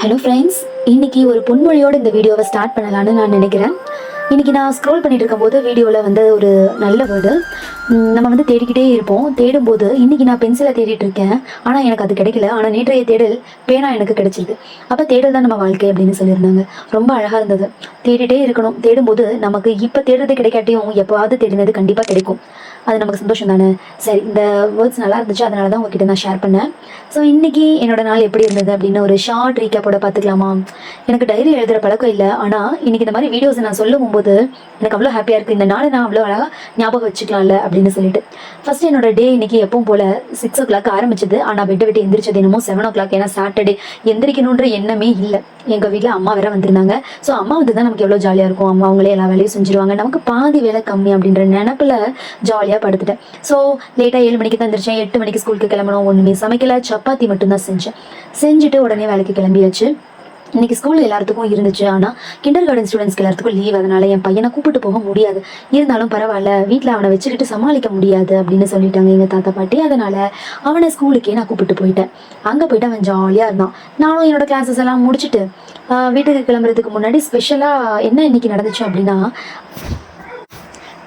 Hello friends, இன்னைக்கு ஒரு பொன்மொழியோடு இந்த வீடியோவை ஸ்டார்ட் பண்ணலான்னு நான் நினைக்கிறேன். இன்னைக்கு நான் ஸ்க்ரோல் பண்ணிட்டு இருக்கும்போது வீடியோவில் வந்து ஒரு நல்ல வேர்டு நம்ம வந்து தேடிக்கிட்டே இருப்போம். தேடும்போது இன்னைக்கு நான் பென்சிலை தேடிட்டு இருக்கேன், ஆனால் எனக்கு அது கிடைக்கல. ஆனால் நேற்றைய தேடல் பேனா எனக்கு கிடைச்சிது. அப்போ தேடல் தான் நம்ம வாழ்க்கை அப்படின்னு சொல்லியிருந்தாங்க. ரொம்ப அழகாக இருந்தது. தேடிட்டே இருக்கணும். தேடும்போது நமக்கு இப்போ தேடுறது கிடைக்காட்டியும் எப்போவாவது தேடினது கண்டிப்பாக கிடைக்கும். அது நமக்கு சந்தோஷம் தானே. சரி, இந்த வேர்ட்ஸ் நல்லா இருந்துச்சு, அதனால தான் உங்ககிட்ட நான் ஷேர் பண்ணேன். ஸோ இன்னைக்கு என்னோட நாள் எப்படி இருந்தது அப்படின்னு ஒரு ஷார்ட் ரீகேப்போட பார்த்துக்கலாமா? எனக்கு டைரி எழுதுகிற பழக்கம் இல்லை, ஆனால் இன்னைக்கு இந்த மாதிரி வீடியோஸை நான் சொல்லும் போது எனக்கு அவ்வளோ ஹாப்பியாக இருக்குது. இந்த நாளை நான் அவ்வளோ அழகாக ஞாபகம் வச்சுக்கலாம்ல அப்படின்னு சொல்லிட்டு. ஃபர்ஸ்ட் என்னோட டே இன்னைக்கு எப்பவும் போல 6 o'clock ஆரம்பிச்சது. ஆனால் விட்டு விட்டு எந்திரிச்சது என்னமோ 7 o'clock. ஏன்னா சாட்டர்டே எந்திரிக்கணுன்ற எண்ணமே இல்லை. எங்கள் வீட்டில் அம்மா வேற வந்திருந்தாங்க. ஸோ அம்மா வந்து தான் நமக்கு எவ்வளோ ஜாலியாக இருக்கும். அம்மா அவங்களே எல்லா வேலையும் செஞ்சுருவாங்க, நமக்கு பாதி வேலை கம்மி அப்படின்ற நினப்பில் ஜாலியாக படுத்துட்டேன். ஸோ லேட்டாக 7 மணிக்கு தான் எந்திரிச்சேன். 8 மணிக்கு ஸ்கூலுக்கு கிளம்பணும். ஒன்றுமே சமைக்கல, சப்பாத்தி மட்டும்தான் செஞ்சுட்டு உடனே வேலைக்கு கிளம்பியாச்சு. இன்னைக்கு ஸ்கூலில் எல்லாத்துக்கும் இருந்துச்சு, ஆனால் கிண்டர் கார்டன் ஸ்டூடெண்ட்ஸ்க்கு எல்லாத்துக்கும் லீவ். அதனால என் பையனை கூப்பிட்டு போக முடியாது. இருந்தாலும் பரவாயில்ல, வீட்டில் அவனை வச்சுக்கிட்டு சமாளிக்க முடியாது அப்படின்னு சொல்லிட்டாங்க எங்கள் தாத்தா பாட்டி. அதனால அவனை ஸ்கூலுக்கே நான் கூப்பிட்டு போயிட்டேன். அங்கே போயிட்டு அவன் ஜாலியாக இருந்தான். நானும் என்னோட கிளாஸஸ் எல்லாம் முடிச்சுட்டு வீட்டுக்கு கிளம்புறதுக்கு முன்னாடி ஸ்பெஷலாக என்ன இன்னைக்கு நடந்துச்சு அப்படின்னா,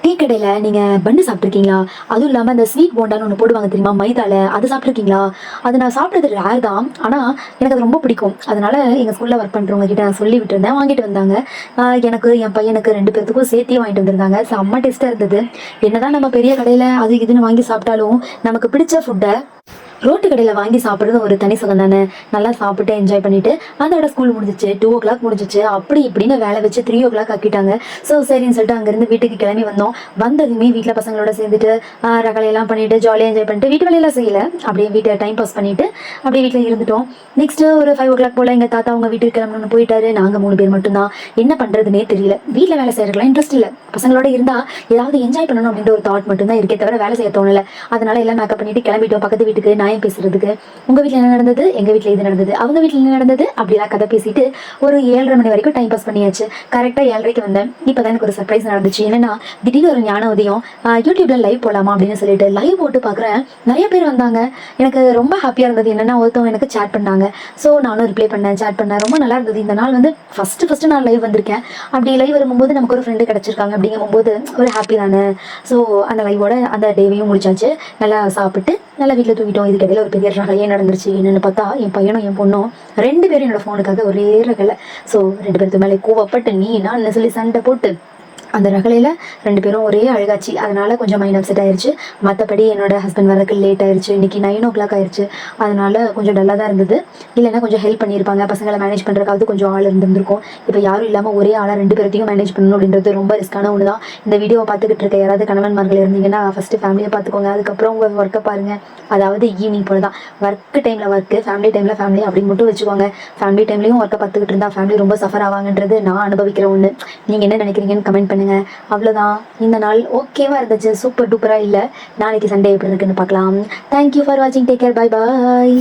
டீ கடையில் நீங்கள் பன்னு சாப்பிட்ருக்கீங்களா? அதுவும் இல்லாமல் அந்த ஸ்வீட் போண்டான்னு ஒன்று போடுவாங்க தெரியுமா, மைதாவில். அது சாப்பிட்ருக்கீங்களா? அது நான் சாப்பிட்றது ரேர் தான், ஆனால் எனக்கு அது ரொம்ப பிடிக்கும். அதனால் எங்கள் ஸ்கூலில் ஒர்க் பண்ணுறவங்க கிட்ட நான் சொல்லி விட்டுருந்தேன், வாங்கிட்டு வந்தாங்க. எனக்கு என் பையனுக்கு 2 பேர்த்துக்கும் சேர்த்தே வாங்கிட்டு வந்திருந்தாங்க. செம்ம டேஸ்ட்டாக இருந்தது. என்னதான் நம்ம பெரிய கடையில் அது இதுன்னு வாங்கி சாப்பிட்டாலும் நமக்கு பிடிச்ச ஃபுட்டை ரோட்டு கடையில் வாங்கி சாப்பிட்றது ஒரு தனி சுகம் தானே. நல்லா சாப்பிட்டு என்ஜாய் பண்ணிட்டு அதோட ஸ்கூல் முடிஞ்சிச்சு. 2 o'clock முடிஞ்சிச்சு. அப்படி இப்படின்னு வேலை வச்சு 3 o'clock ஆக்கிட்டாங்க. ஸோ சரின்னு சொல்லிட்டு அங்கேருந்து வீட்டுக்கு கிளம்பி வந்தோம். வந்ததுமே வீட்டில் பசங்களோட சேர்ந்துட்டு ரகலையெல்லாம் பண்ணிட்டு ஜாலியாக என்ஜாய் பண்ணிட்டு வீட்டு வேலையெல்லாம் செய்யலை, அப்படியே வீட்டை டைம் பாஸ் பண்ணிட்டு அப்படியே வீட்டில் இருந்துட்டோம். நெக்ஸ்ட்டு ஒரு 5 o'clock போல் எங்கள் தாத்தா அவங்க வீட்டுக்கு கிளம்பணும்னு போயிட்டாரு. நாங்கள் 3 பேர் மட்டும்தான். என்ன பண்ணுறதுனே தெரியல. வீட்டில் வேலை செய்யறதுலாம் இன்ட்ரெஸ்ட் இல்லை. பசங்களோட இருந்தால் ஏதாவது என்ஜாய் பண்ணணும் அப்படின்ற ஒரு தாட் மட்டும்தான் இருக்கே தவிர வேலை செய்ய தோணலை. அதனால எல்லாம் மேக்கப் பண்ணிட்டு கிளம்பிட்டோம் பக்கத்து வீட்டுக்கு நியாயம் பேசுறதுக்கு. உங்க வீட்டில் என்ன நடந்தது, எங்க வீட்டில் இது நடந்தது, அவங்க வீட்டில் என்ன நடந்தது, அப்படிலாம் கதை பேசிட்டு ஒரு 7:30 மணி வரைக்கும் டைம் பாஸ் பண்ணியாச்சு. கரெக்டாக 7:30க்கு வந்தேன். இப்போதான் எனக்கு ஒரு சர்ப்ரைஸ் நடந்துச்சு. என்னன்னா, திடீர்னு ஒரு ஞான உதயம், யூடியூப்ல லைவ் போடலாமா அப்படின்னு சொல்லிட்டு லைவ் போட்டு பார்க்குறேன். நிறைய பேர் வந்தாங்க. எனக்கு ரொம்ப ஹாப்பியாக இருந்தது. என்னன்னா, ஒருத்தவங்க எனக்கு சேட் பண்ணாங்க. ஸோ நானும் ரிப்ளை பண்ணேன், சேட் பண்ணேன். ரொம்ப நல்லா இருந்தது. இந்த நாள் வந்து ஃபர்ஸ்ட் நான் லைவ் வந்திருக்கேன். அப்படி லைவ் வரும்போது நமக்கு ஒரு ஃப்ரெண்டு கிடைச்சிருக்காங்க. அப்படிங்கும்போது ஒரு ஹாப்பி தானே. ஸோ அந்த லைவோட அந்த டேவையும் முடிச்சாச்சு. நல்லா சாப்பிட்டு நல்லா வீட்டில் தூங்கிட்டோம். இதுக்கு இடையில ஒரு பெரிய ரகலையே நடந்துருச்சு. என்னென்னு பார்த்தா, என் பையனும் என் பொண்ணும் 2 பேரும் என்னோட ஃபோனுக்காக ஒரே ரகலை. ஸோ 2 பேருக்கு மேலே கோவப்பட்டு நீ நான் சொல்லி சண்டை போட்டு அந்த ரகலையில் 2 பேரும் ஒரே அழுகாச்சு. அதனால கொஞ்சம் மைண்ட் அப்செட் ஆயிடுச்சு. மற்றபடி என்னோட ஹஸ்பண்ட் வரக்கு லேட் ஆயிடுச்சு. இன்னைக்கு 9 o'clock ஆயிடுச்சு. அதனால கொஞ்சம் டல்லாக தான் இருந்தது. இல்லைன்னா கொஞ்சம் ஹெல்ப் பண்ணியிருப்பாங்க. பசங்களை மேனேஜ் பண்ணுறதுக்காவது கொஞ்சம் ஆள் இருந்திருக்கும். இப்போ யாரும் இல்லாமல் ஒரே ஆளாக 2 பேர்த்தையும் மேனேஜ் பண்ணணும் அப்படின்றது ரொம்ப ரிஸ்க்கான ஒன்று தான். இந்த வீடியோவை பார்த்துக்கிட்டு இருக்க யாராவது கணவன்மார்கள் இருந்தீங்கன்னா ஃபஸ்ட்டு ஃபேமிலியை பார்த்துக்கோங்க, அதுக்கப்புறம் உங்கள் ஒர்க்கை பாருங்கள். அதாவது ஈவினிங் போல தான். ஒர்க் டைமில் ஒர்க்கு, ஃபேமிலி டைமில் ஃபேமிலி அப்படின்னு மட்டும் வச்சுக்கோங்க. ஃபேமிலி டைம்லையும் ஒர்க்கை பார்த்துக்கிட்டு இருந்தால் ஃபேமிலி ரொம்ப சஃபர் ஆவாங்கன்றது நான் அனுபவிக்கிற ஒன்று. நீங்கள் என்ன நினைக்கிறீங்கன்னு கமெண்ட் பண்ணுங்கள். அவ்வளோதான். இந்த நாள் ஓகேவா இருந்துச்சு, சூப்பர் டூப்பராக இல்லை. நாளைக்கு சண்டே எப்படி இருக்குன்னு பார்க்கலாம். தேங்க்யூ ஃபார் வாட்சிங். Take care. Bye bye.